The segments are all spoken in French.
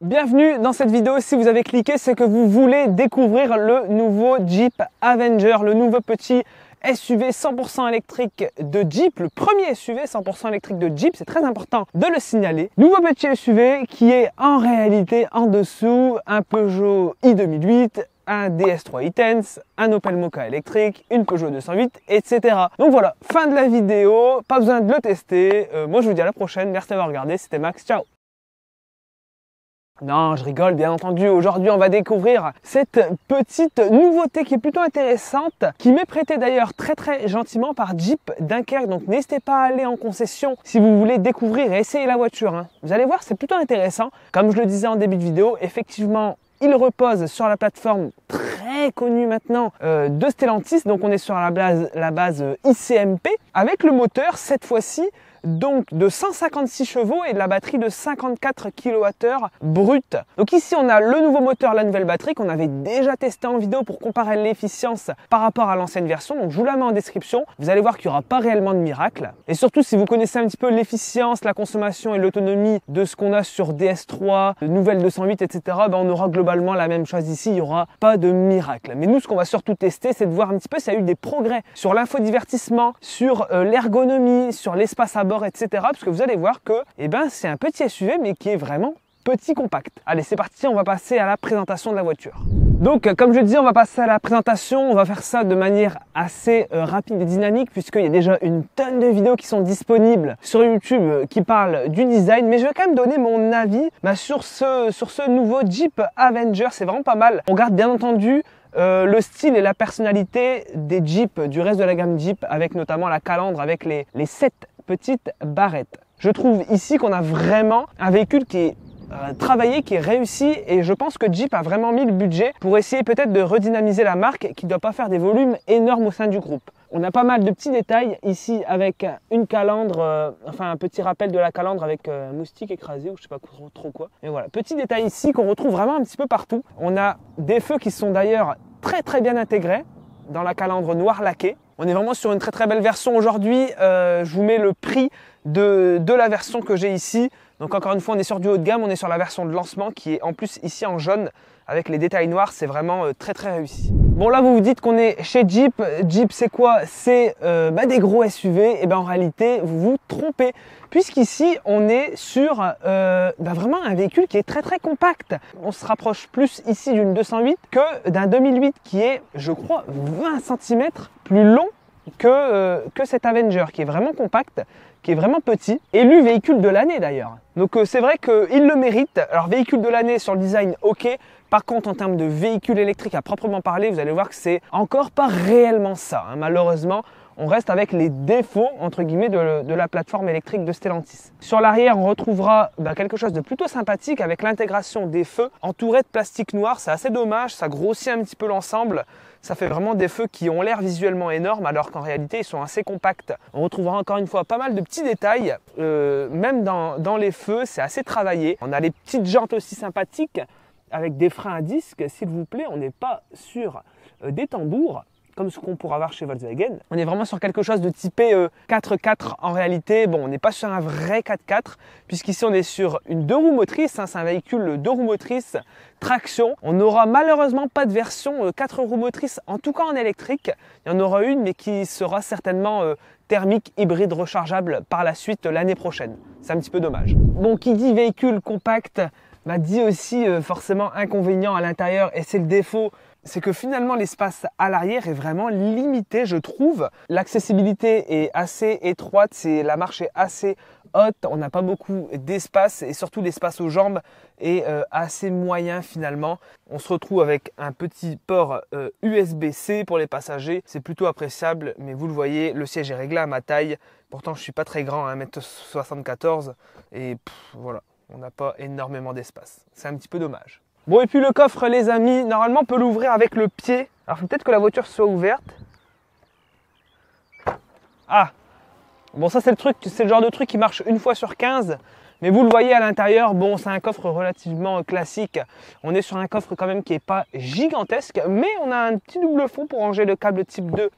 Bienvenue dans cette vidéo. Si vous avez cliqué, c'est que vous voulez découvrir le nouveau Jeep Avenger, le nouveau petit SUV 100% électrique de Jeep, le premier SUV 100% électrique de Jeep, c'est très important de le signaler. Nouveau petit SUV qui est en réalité en dessous un Peugeot i2008, un DS3 e-Tense, un Opel Mokka électrique, une Peugeot 208, etc. Donc voilà, fin de la vidéo, pas besoin de le tester. Moi je vous dis à la prochaine, merci d'avoir regardé, c'était Max, ciao. Non, je rigole, bien entendu. Aujourd'hui, on va découvrir cette petite nouveauté qui est plutôt intéressante, qui m'est prêtée d'ailleurs très gentiment par Jeep Dunkerque. Donc, n'hésitez pas à aller en concession si vous voulez découvrir et essayer la voiture. Vous allez voir, c'est plutôt intéressant. Comme je le disais en début de vidéo, effectivement, il repose sur la plateforme très connue maintenant de Stellantis. Donc, on est sur la base ICMP avec le moteur, cette fois-ci, donc de 156 chevaux et de la batterie de 54 kWh brut. Donc ici on a le nouveau moteur, la nouvelle batterie qu'on avait déjà testé en vidéo pour comparer l'efficience par rapport à l'ancienne version. Donc je vous la mets en description. Vous allez voir qu'il n'y aura pas réellement de miracle. Et surtout si vous connaissez un petit peu l'efficience, la consommation et l'autonomie de ce qu'on a sur DS3, nouvelle 208, etc. On aura globalement la même chose ici. Il n'y aura pas de miracle. Mais nous ce qu'on va surtout tester, c'est de voir un petit peu s'il y a eu des progrès sur l'infodivertissement, sur l'ergonomie, sur l'espace à bord, etc. Parce que vous allez voir que c'est un petit SUV mais qui est vraiment petit compact. Allez, c'est parti, on va passer à la présentation de la voiture. Donc, comme je disais, on va passer à la présentation. On va faire ça de manière assez rapide et dynamique puisqu'il y a déjà une tonne de vidéos qui sont disponibles sur YouTube qui parlent du design. Mais je vais quand même donner mon avis sur ce nouveau Jeep Avenger. C'est vraiment pas mal. On garde bien entendu le style et la personnalité des Jeeps, du reste de la gamme Jeep, avec notamment la calandre, avec les 7 petites barrettes. Je trouve ici qu'on a vraiment un véhicule qui est travaillé, qui est réussi, et je pense que Jeep a vraiment mis le budget pour essayer peut-être de redynamiser la marque qui ne doit pas faire des volumes énormes au sein du groupe. On a pas mal de petits détails ici avec une calandre, un petit rappel de la calandre avec un moustique écrasé ou je sais pas trop quoi. Mais voilà, petit détail ici qu'on retrouve vraiment un petit peu partout. On a des feux qui sont d'ailleurs très bien intégrés dans la calandre noire laquée. On est vraiment sur une très belle version aujourd'hui. Je vous mets le prix de la version que j'ai ici. Donc encore une fois, on est sur du haut de gamme, on est sur la version de lancement qui est en plus ici en jaune avec les détails noirs. C'est vraiment très réussi. Bon, là vous vous dites qu'on est chez Jeep. Jeep c'est quoi? C'est des gros SUV. Et en réalité vous vous trompez, puisqu'ici on est sur vraiment un véhicule qui est très compact. On se rapproche plus ici d'une 208 que d'un 2008 qui est, je crois, 20 cm plus long que cet Avenger, qui est vraiment compact, qui est vraiment petit, élu véhicule de l'année d'ailleurs. Donc c'est vrai qu'il le mérite. Alors véhicule de l'année sur le design, ok. Par contre, en termes de véhicule électrique à proprement parler, vous allez voir que c'est encore pas réellement ça. Malheureusement, on reste avec les défauts, entre guillemets, de la plateforme électrique de Stellantis. Sur l'arrière, on retrouvera quelque chose de plutôt sympathique avec l'intégration des feux entourés de plastique noir. C'est assez dommage, ça grossit un petit peu l'ensemble. Ça fait vraiment des feux qui ont l'air visuellement énormes alors qu'en réalité, ils sont assez compacts. On retrouvera encore une fois pas mal de petits détails. Même dans les feux, c'est assez travaillé. On a les petites jantes aussi sympathiques avec des freins à disque, s'il vous plaît. On n'est pas sur des tambours comme ce qu'on pourra voir chez Volkswagen. On est vraiment sur quelque chose de typé 4x4 en réalité. Bon, on n'est pas sur un vrai 4x4, puisqu'ici on est sur une 2 roues motrices. C'est un véhicule 2 roues motrices, traction. On n'aura malheureusement pas de version 4 roues motrices, en tout cas en électrique. Il y en aura une, mais qui sera certainement thermique, hybride, rechargeable par la suite l'année prochaine. C'est un petit peu dommage. Bon, qui dit véhicule compact, dit aussi forcément inconvénient à l'intérieur, et c'est le défaut. C'est que finalement l'espace à l'arrière est vraiment limité, je trouve. L'accessibilité est assez étroite, la marche est assez haute, on n'a pas beaucoup d'espace et surtout l'espace aux jambes est assez moyen finalement. On se retrouve avec un petit port USB-C pour les passagers, c'est plutôt appréciable, mais vous le voyez, le siège est réglé à ma taille. Pourtant je suis pas très grand, 1m74 et voilà, on n'a pas énormément d'espace. C'est un petit peu dommage. Bon, et puis le coffre, les amis, normalement on peut l'ouvrir avec le pied. Alors il faut peut-être que la voiture soit ouverte. Ah, bon, ça c'est le genre de truc qui marche une fois sur 15. Mais vous le voyez à l'intérieur, bon, c'est un coffre relativement classique. On est sur un coffre quand même qui n'est pas gigantesque, mais on a un petit double fond pour ranger le câble type 2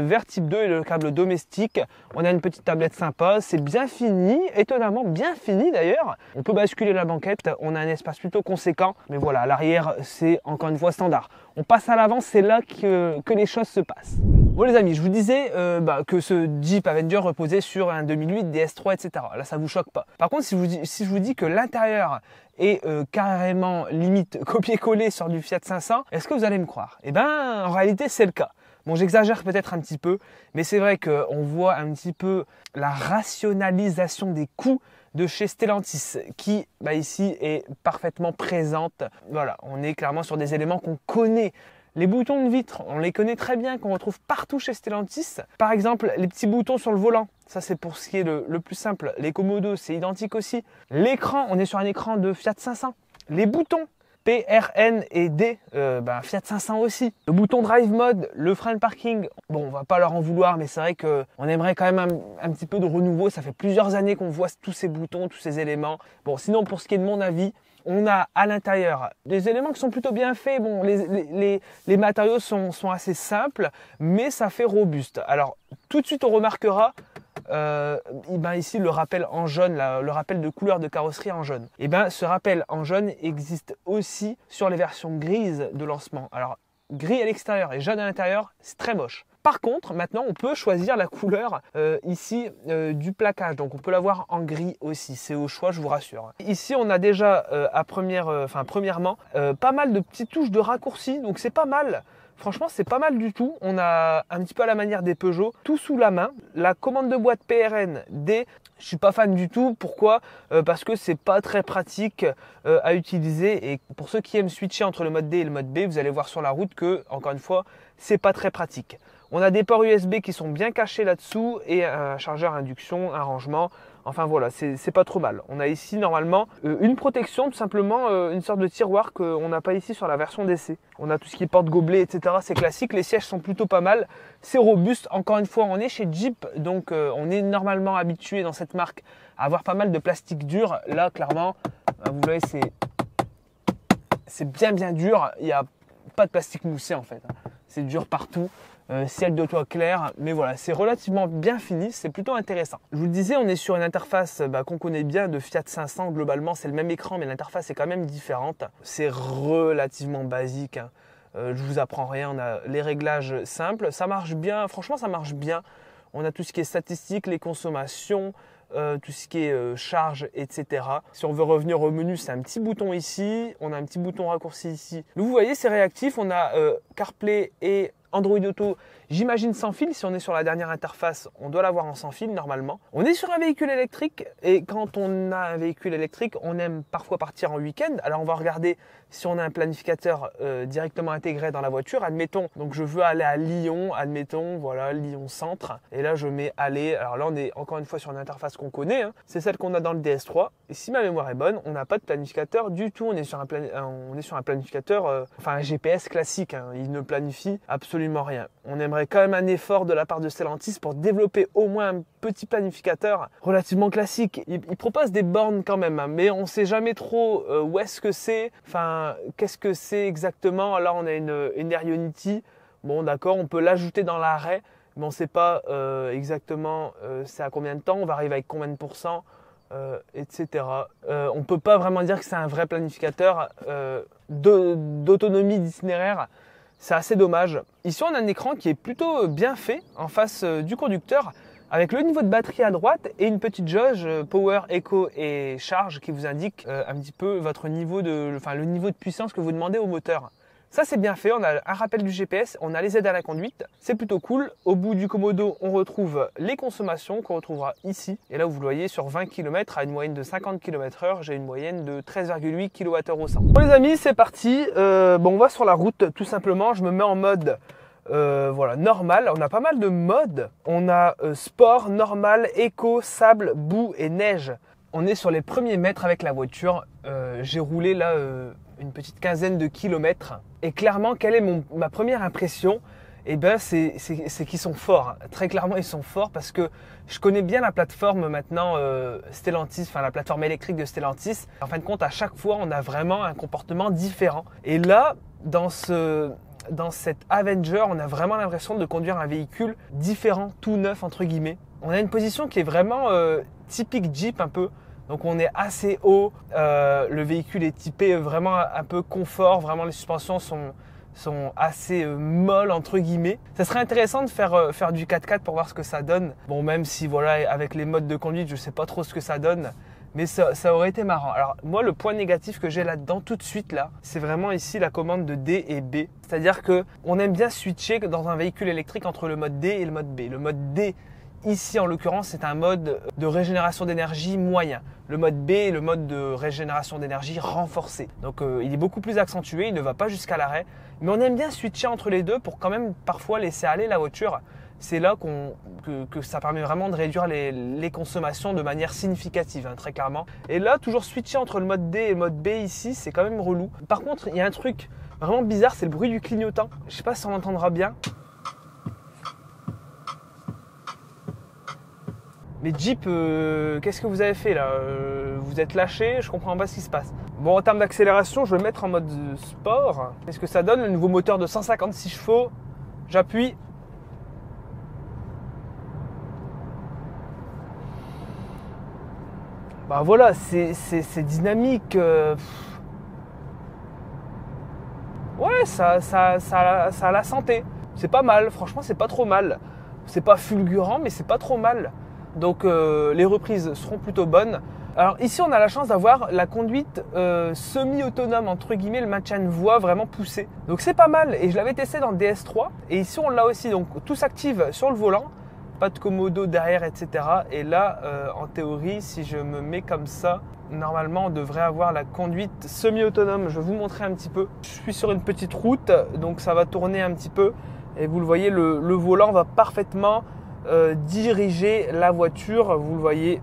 vers type 2 et le câble domestique. On a une petite tablette sympa, c'est bien fini, étonnamment bien fini d'ailleurs. On peut basculer la banquette, on a un espace plutôt conséquent, mais voilà, à l'arrière, c'est encore une fois standard. On passe à l'avant, c'est là que les choses se passent. Bon les amis, je vous disais que ce Jeep Avenger reposait sur un 2008 DS3, etc. Là, ça vous choque pas. Par contre, si je vous dis que l'intérieur est carrément limite copier-coller sur du Fiat 500, est-ce que vous allez me croire? Eh ben, en réalité, c'est le cas. Bon, j'exagère peut-être un petit peu, mais c'est vrai qu'on voit un petit peu la rationalisation des coûts de chez Stellantis qui ici est parfaitement présente. Voilà, on est clairement sur des éléments qu'on connaît. Les boutons de vitre, on les connaît très bien, qu'on retrouve partout chez Stellantis. Par exemple, les petits boutons sur le volant, ça c'est pour ce qui est le plus simple. Les commodos, c'est identique aussi. L'écran, on est sur un écran de Fiat 500. Les boutons P, R, N et D, Fiat 500 aussi. Le bouton Drive Mode, le frein de parking, bon, on va pas leur en vouloir, mais c'est vrai qu'on aimerait quand même un petit peu de renouveau. Ça fait plusieurs années qu'on voit tous ces boutons, tous ces éléments. Bon, sinon, pour ce qui est de mon avis, on a à l'intérieur des éléments qui sont plutôt bien faits. Bon, les matériaux sont assez simples, mais ça fait robuste. Alors, tout de suite, on remarquera ici le rappel en jaune, le rappel de couleur de carrosserie en jaune. Et ce rappel en jaune existe aussi sur les versions grises de lancement. Alors, gris à l'extérieur et jaune à l'intérieur, c'est très moche. Par contre, maintenant, on peut choisir la couleur du plaquage. Donc, on peut l'avoir en gris aussi. C'est au choix, je vous rassure. Ici, on a déjà, premièrement, pas mal de petites touches de raccourcis. Donc, c'est pas mal. Franchement, c'est pas mal du tout. On a un petit peu à la manière des Peugeot, tout sous la main. La commande de boîte PRN D, je suis pas fan du tout. Pourquoi? Parce que c'est pas très pratique à utiliser. Et pour ceux qui aiment switcher entre le mode D et le mode B, vous allez voir sur la route que, encore une fois, c'est pas très pratique. On a des ports USB qui sont bien cachés là-dessous et un chargeur induction, un rangement. Enfin voilà, c'est pas trop mal. On a ici normalement une protection, tout simplement une sorte de tiroir qu'on n'a pas ici sur la version d'essai. On a tout ce qui est porte-gobelet, etc. C'est classique, les sièges sont plutôt pas mal. C'est robuste, encore une fois on est chez Jeep, donc on est normalement habitué dans cette marque à avoir pas mal de plastique dur. Là clairement, vous voyez c'est bien dur, il n'y a pas de plastique moussé en fait. C'est dur partout. Ciel de toit clair, mais voilà, c'est relativement bien fini, c'est plutôt intéressant. Je vous le disais, on est sur une interface qu'on connaît bien de Fiat 500, globalement c'est le même écran, mais l'interface est quand même différente. C'est relativement basique, hein. Je vous apprends rien, on a les réglages simples, ça marche bien, franchement ça marche bien. On a tout ce qui est statistiques, les consommations, tout ce qui est charge, etc. Si on veut revenir au menu, c'est un petit bouton ici, on a un petit bouton raccourci ici. Vous voyez, c'est réactif, on a CarPlay et Android Auto, j'imagine sans fil. Si on est sur la dernière interface, on doit l'avoir en sans fil normalement. On est sur un véhicule électrique et quand on a un véhicule électrique, on aime parfois partir en week-end. Alors on va regarder si on a un planificateur directement intégré dans la voiture. Admettons, donc je veux aller à Lyon, admettons, voilà, Lyon Centre. Et là je mets aller. Alors là on est encore une fois sur une interface qu'on connaît, hein. C'est celle qu'on a dans le DS3. Et si ma mémoire est bonne, on n'a pas de planificateur du tout. On est sur un planificateur, un GPS classique, hein. Il ne planifie absolument rien. On aimerait quand même un effort de la part de Stellantis pour développer au moins un petit planificateur relativement classique. Il propose des bornes quand même, hein, mais on ne sait jamais trop où est-ce que c'est, qu'est-ce que c'est exactement. Là, on a une Air Unity. Bon, d'accord, on peut l'ajouter dans l'arrêt, mais on ne sait pas exactement c'est à combien de temps, on va arriver avec combien de pourcents, etc. On ne peut pas vraiment dire que c'est un vrai planificateur d'autonomie d'itinéraire. C'est assez dommage. Ici, on a un écran qui est plutôt bien fait en face du conducteur avec le niveau de batterie à droite et une petite jauge Power, Eco et Charge qui vous indique un petit peu votre niveau le niveau de puissance que vous demandez au moteur. Ça, c'est bien fait. On a un rappel du GPS, on a les aides à la conduite. C'est plutôt cool. Au bout du commodo, on retrouve les consommations qu'on retrouvera ici. Et là, vous le voyez, sur 20 km à une moyenne de 50 km/h, j'ai une moyenne de 13,8 kWh au 100. Bon les amis, c'est parti. On va sur la route tout simplement. Je me mets en mode normal. On a pas mal de modes. On a sport, normal, éco, sable, boue et neige. On est sur les premiers mètres avec la voiture. J'ai roulé là une petite quinzaine de kilomètres. Et clairement, quelle est ma première impression? et ben c'est qu'ils sont forts. Très clairement, ils sont forts parce que je connais bien la plateforme maintenant Stellantis, enfin la plateforme électrique de Stellantis. En fin de compte, à chaque fois, on a vraiment un comportement différent. Et là, dans cette Avenger, on a vraiment l'impression de conduire un véhicule différent, tout neuf entre guillemets. On a une position qui est vraiment typique Jeep un peu. Donc on est assez haut, le véhicule est typé vraiment un peu confort, vraiment les suspensions sont assez molles entre guillemets. Ça serait intéressant de faire du 4x4 pour voir ce que ça donne. Bon, même si voilà, avec les modes de conduite, je sais pas trop ce que ça donne. Mais ça aurait été marrant. Alors moi, le point négatif que j'ai là-dedans tout de suite là, c'est vraiment ici la commande de D et B. C'est-à-dire qu'on aime bien switcher dans un véhicule électrique entre le mode D et le mode B. Le mode D, ici en l'occurrence, c'est un mode de régénération d'énergie moyen. Le mode B est le mode de régénération d'énergie renforcé. Donc il est beaucoup plus accentué, il ne va pas jusqu'à l'arrêt. Mais on aime bien switcher entre les deux pour quand même parfois laisser aller la voiture. C'est là que ça permet vraiment de réduire les consommations de manière significative, hein, très clairement. Et là, toujours switcher entre le mode D et le mode B ici, c'est quand même relou. Par contre, il y a un truc vraiment bizarre, c'est le bruit du clignotant. Je ne sais pas si on l'entendra bien. Mais Jeep, qu'est-ce que vous avez fait là? Vous êtes lâché, je comprends pas ce qui se passe. Bon, en termes d'accélération, je vais le mettre en mode sport. Qu'est-ce que ça donne? Le nouveau moteur de 156 chevaux. J'appuie. Bah voilà, c'est dynamique. Ouais, ça a la santé. C'est pas mal, franchement, c'est pas trop mal. C'est pas fulgurant, mais c'est pas trop mal. Donc les reprises seront plutôt bonnes. Alors ici, on a la chance d'avoir la conduite semi-autonome, entre guillemets, le maintien de voie vraiment poussé. Donc c'est pas mal. Et je l'avais testé dans le DS3. Et ici, on l'a aussi. Donc tout s'active sur le volant. Pas de commodo derrière, etc. Et là, en théorie, si je me mets comme ça, normalement, on devrait avoir la conduite semi-autonome. Je vais vous montrer un petit peu. Je suis sur une petite route, donc ça va tourner un petit peu. Et vous le voyez, le volant va parfaitement diriger la voiture. Vous le voyez,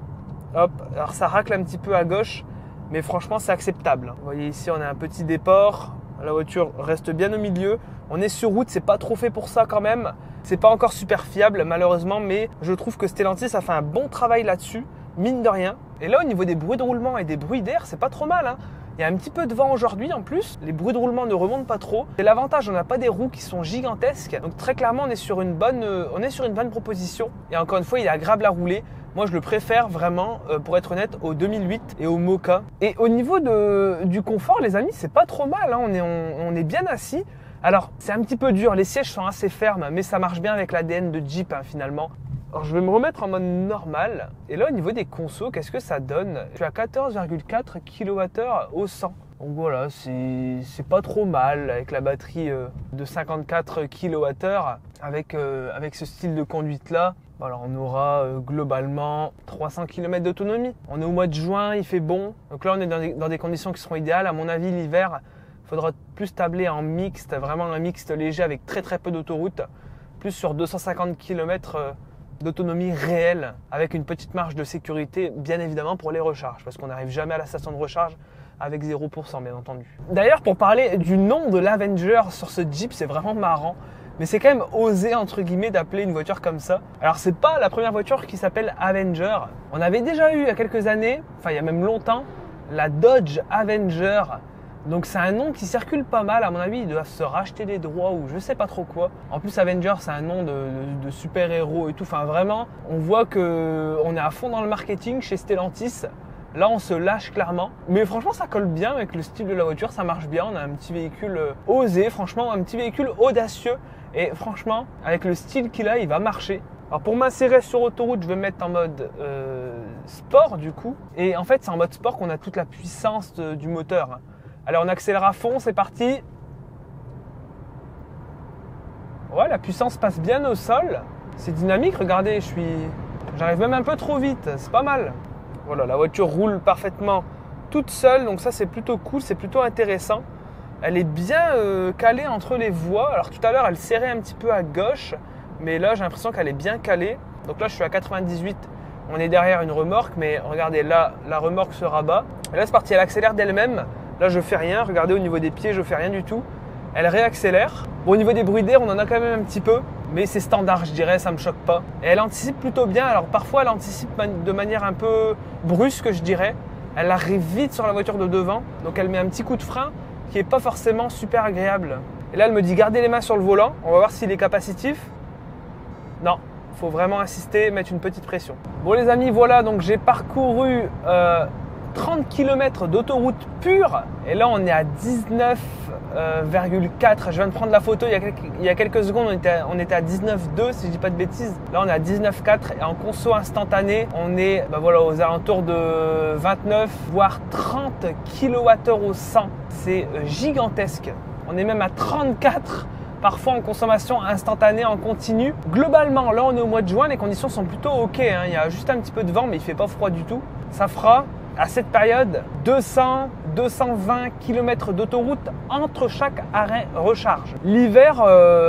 hop. Alors ça racle un petit peu à gauche, mais franchement, c'est acceptable. Vous voyez ici, on a un petit déport. La voiture reste bien au milieu. On est sur route, c'est pas trop fait pour ça quand même. C'est pas encore super fiable malheureusement, mais je trouve que Stellantis a fait un bon travail là-dessus, mine de rien. Et là, au niveau des bruits de roulement et des bruits d'air, c'est pas trop mal, hein. Il y a un petit peu de vent aujourd'hui en plus. Les bruits de roulement ne remontent pas trop. C'est l'avantage, on n'a pas des roues qui sont gigantesques. Donc très clairement, on est sur une bonne proposition. Et encore une fois, il est agréable à rouler. Moi, je le préfère vraiment, pour être honnête, au 2008 et au Mocha. Et au niveau du confort, les amis, c'est pas trop mal, hein. On est bien assis. Alors, c'est un petit peu dur, les sièges sont assez fermes, mais ça marche bien avec l'ADN de Jeep, hein, finalement. Alors, je vais me remettre en mode normal. Et là, au niveau des consos, qu'est-ce que ça donne? Je suis à 14,4 kWh au 100. Donc voilà, c'est pas trop mal avec la batterie de 54 kWh. Avec ce style de conduite-là, alors on aura globalement 300 km d'autonomie. On est au mois de juin, il fait bon. Donc là, on est dans des conditions qui seront idéales. À mon avis, l'hiver, il faudra plus tabler en mixte, vraiment un mixte léger avec très peu d'autoroute. Plus sur 250 km d'autonomie réelle, avec une petite marge de sécurité, bien évidemment, pour les recharges. Parce qu'on n'arrive jamais à la station de recharge avec 0%, bien entendu. D'ailleurs, pour parler du nom de l'Avenger sur ce Jeep, c'est vraiment marrant. Mais c'est quand même osé, entre guillemets, d'appeler une voiture comme ça. Alors, c'est pas la première voiture qui s'appelle Avenger. On avait déjà eu, il y a quelques années, enfin, il y a même longtemps, la Dodge Avenger. Donc, c'est un nom qui circule pas mal. À mon avis, ils doivent se racheter les droits ou je sais pas trop quoi. En plus, Avenger, c'est un nom de super-héros et tout. Enfin, vraiment, on voit qu'on est à fond dans le marketing chez Stellantis. Là, on se lâche clairement. Mais franchement, ça colle bien avec le style de la voiture. Ça marche bien. On a un petit véhicule osé, franchement, un petit véhicule audacieux. Et franchement, avec le style qu'il a, il va marcher. Alors pour m'insérer sur autoroute, je vais me mettre en mode sport du coup. Et en fait, c'est en mode sport qu'on a toute la puissance du moteur. Alors on accélère à fond, c'est parti. Ouais, la puissance passe bien au sol. C'est dynamique, regardez, j'arrive même un peu trop vite. C'est pas mal. Voilà, la voiture roule parfaitement toute seule. Donc ça, c'est plutôt cool, c'est plutôt intéressant. Elle est bien calée entre les voies. Alors tout à l'heure, elle serrait un petit peu à gauche. Mais là, j'ai l'impression qu'elle est bien calée. Donc là, je suis à 98. On est derrière une remorque. Mais regardez, là, la remorque se rabat. Et là, c'est parti. Elle accélère d'elle-même. Là, je fais rien. Regardez, au niveau des pieds, je fais rien du tout. Elle réaccélère. Bon, au niveau des bruits d'air, on en a quand même un petit peu, mais c'est standard, je dirais, ça me choque pas. Et elle anticipe plutôt bien. Alors parfois, elle anticipe de manière un peu brusque, je dirais. Elle arrive vite sur la voiture de devant, donc elle met un petit coup de frein qui est pas forcément super agréable. Et là, elle me dit gardez les mains sur le volant. On va voir s'il est capacitif. Non, il faut vraiment insister, mettre une petite pression. Bon les amis, voilà, donc j'ai parcouru 30 km d'autoroute pure et là on est à 19,4. Je viens de prendre la photo il y a quelques secondes, on était à 19,2 si je dis pas de bêtises. Là on est à 19,4 et en conso instantané on est voilà, aux alentours de 29 voire 30 kWh au 100. C'est gigantesque. On est même à 34 parfois en consommation instantanée en continu. Globalement, là on est au mois de juin, les conditions sont plutôt ok, hein. Il y a juste un petit peu de vent mais il fait pas froid du tout. Ça fera à cette période 200-220 km d'autoroute entre chaque arrêt recharge. L'hiver,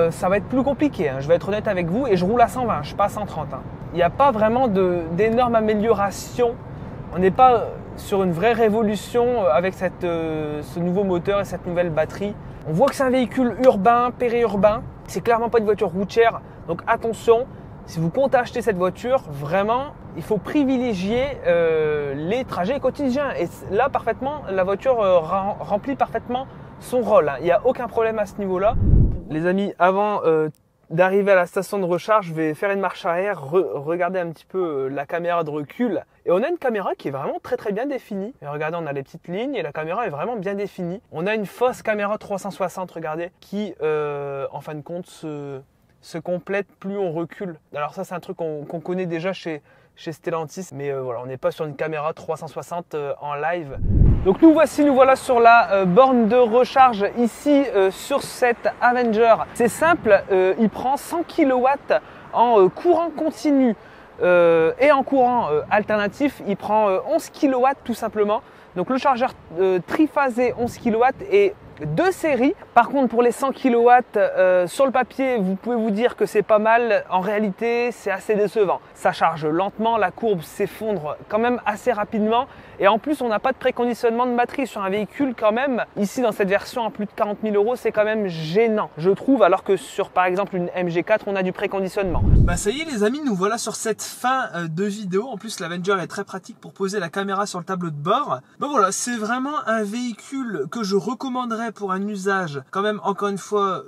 ça va être plus compliqué, hein. Je vais être honnête avec vous, et je roule à 120, je suis pas à 130. Hein. Il n'y a pas vraiment d'énormes améliorations. On n'est pas sur une vraie révolution avec ce nouveau moteur et cette nouvelle batterie. On voit que c'est un véhicule urbain, périurbain. C'est clairement pas une voiture routière. Donc attention, si vous comptez acheter cette voiture, vraiment, il faut privilégier les trajets quotidiens. Et là, parfaitement, la voiture remplit parfaitement son rôle. Il n'y a aucun problème à ce niveau-là. Les amis, avant d'arriver à la station de recharge, je vais faire une marche arrière, regarder un petit peu la caméra de recul. Et on a une caméra qui est vraiment très très bien définie. Et regardez, on a les petites lignes et la caméra est vraiment bien définie. On a une fausse caméra 360, regardez, qui en fin de compte se complète plus on recule. Alors ça c'est un truc qu'on connaît déjà chez Stellantis, mais voilà, on n'est pas sur une caméra 360 en live. Donc nous voilà sur la borne de recharge ici sur cette Avenger. C'est simple, il prend 100 kW en courant continu et en courant alternatif, il prend 11 kW tout simplement. Donc le chargeur triphasé 11 kW est de série. Par contre, pour les 100 kW sur le papier, vous pouvez vous dire que c'est pas mal. En réalité, c'est assez décevant. Ça charge lentement, la courbe s'effondre quand même assez rapidement. Et en plus, on n'a pas de préconditionnement de batterie sur un véhicule quand même. Ici, dans cette version à plus de 40 000 €, c'est quand même gênant, je trouve. Alors que sur, par exemple, une MG4, on a du préconditionnement. Bah ça y est les amis, nous voilà sur cette fin de vidéo. En plus, l'Avenger est très pratique pour poser la caméra sur le tableau de bord. Bah voilà, c'est vraiment un véhicule que je recommanderais pour un usage quand même, encore une fois,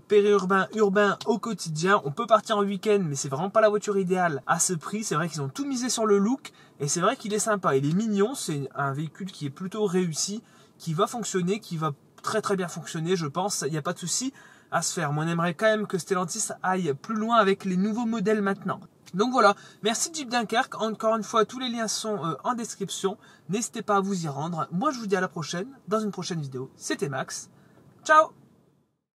périurbain, urbain au quotidien. On peut partir en week-end, mais c'est vraiment pas la voiture idéale à ce prix. C'est vrai qu'ils ont tout misé sur le look et c'est vrai qu'il est sympa. Il est mignon, c'est un véhicule qui est plutôt réussi, qui va fonctionner, qui va très très bien fonctionner, je pense. Il n'y a pas de souci à se faire. Moi, on aimerait quand même que Stellantis aille plus loin avec les nouveaux modèles maintenant. Donc voilà, merci Jeep Dunkerque. Encore une fois, tous les liens sont en description. N'hésitez pas à vous y rendre. Moi, je vous dis à la prochaine, dans une prochaine vidéo. C'était Max. Ciao!